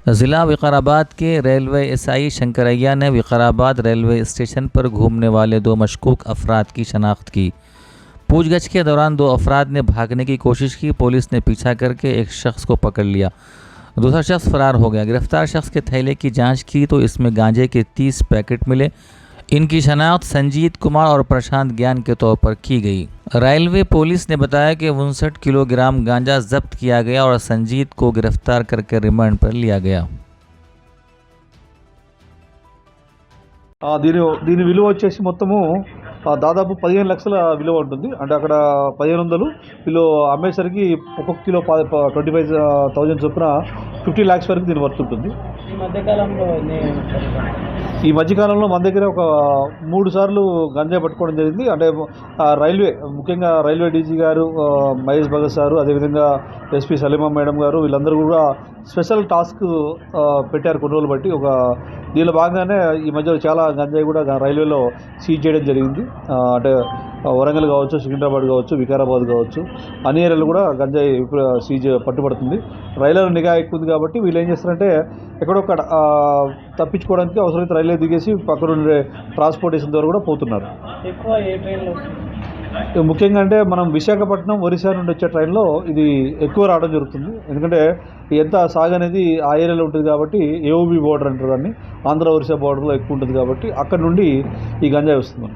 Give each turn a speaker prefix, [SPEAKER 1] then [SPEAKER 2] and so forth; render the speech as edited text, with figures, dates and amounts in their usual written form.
[SPEAKER 1] ज़िला विकाराबाद के railway SI Sankaraiah ने विकाराबाद रेलवे स्टेशन पर घूमने वाले 2 मशकूक अफराद की शनाख्त की। पूछगछ के दौरान 2 अफराद ने भागने की कोशिश की। पुलिस ने पीछा करके एक शख्स को पकड़ लिया, दूसरा शख्स फरार हो गया। गिरफ्तार शख्स के थैले की जांच की तो इसमें गांजे के 30 पैकेट मिले। इनकी शनाख्त संजीत कुमार और प्रशांत ज्ञान के तौर पर की गई। रेलवे पुलिस ने बताया कि 59 किलोग्राम गांजा जब्त किया गया और संजीत को गिरफ्तार करके रिमांड पर लिया गया।
[SPEAKER 2] దీని విలువ వచ్చేసి మొత్తము దాదాపు 15 లక్షల విలువ ఉంటుంది. అంటే అక్కడ 1500 కిలో అమ్మేసరికి ఒక్కొక్క కిలో 25,000 చొప్పున 50 lakhs వరకు దీని వర్త్ ఉంటుంది. ఈ మధ్యకాలంలో మన దగ్గర ఒక 3 సార్లు గంజాయి పట్టుకోవడం జరిగింది. అంటే రైల్వే, ముఖ్యంగా రైల్వే డీజీ గారు మహేష్ భగత్ సారు, అదేవిధంగా ఎస్పీ సలీమా మేడం గారు, వీళ్ళందరూ కూడా స్పెషల్ టాస్క్ పెట్టారు కొన్ని రోజులు బట్టి. దీనిలో భాగంగానే ఈ మధ్య చాలా గంజాయి కూడా రైల్వేలో సీజ్ చేయడం జరిగింది. అంటే వరంగల్ కావచ్చు, సికింద్రాబాద్ కావచ్చు, వికారాబాద్ కావచ్చు, అన్ని ఏరియాలో కూడా గంజాయి సీజ్ పట్టుబడుతుంది. రైల్వేలో నిఘా ఎక్కువ ఉంది కాబట్టి వీళ్ళు ఏం చేస్తారంటే ఎక్కడొక్కడ తప్పించుకోవడానికి అవసరమైతే రైల్వే దిగేసి పక్కన ఉండే ట్రాన్స్పోర్టేషన్ ద్వారా కూడా పోతున్నారు. ముఖ్యంగా అంటే మనం విశాఖపట్నం, ఒరిస్సా నుండి వచ్చే ట్రైన్లో ఇది ఎక్కువ రావడం జరుగుతుంది. ఎందుకంటే ఎంత సాగు అనేది ఆ ఏరియాలో ఉంటుంది కాబట్టి, ఏఓబి బోర్డర్ అంటారు దాన్ని, ఆంధ్ర ఒరిస్సా బోర్డర్లో ఎక్కువ ఉంటుంది కాబట్టి అక్కడ నుండి ఈ గంజాయి వస్తుంది.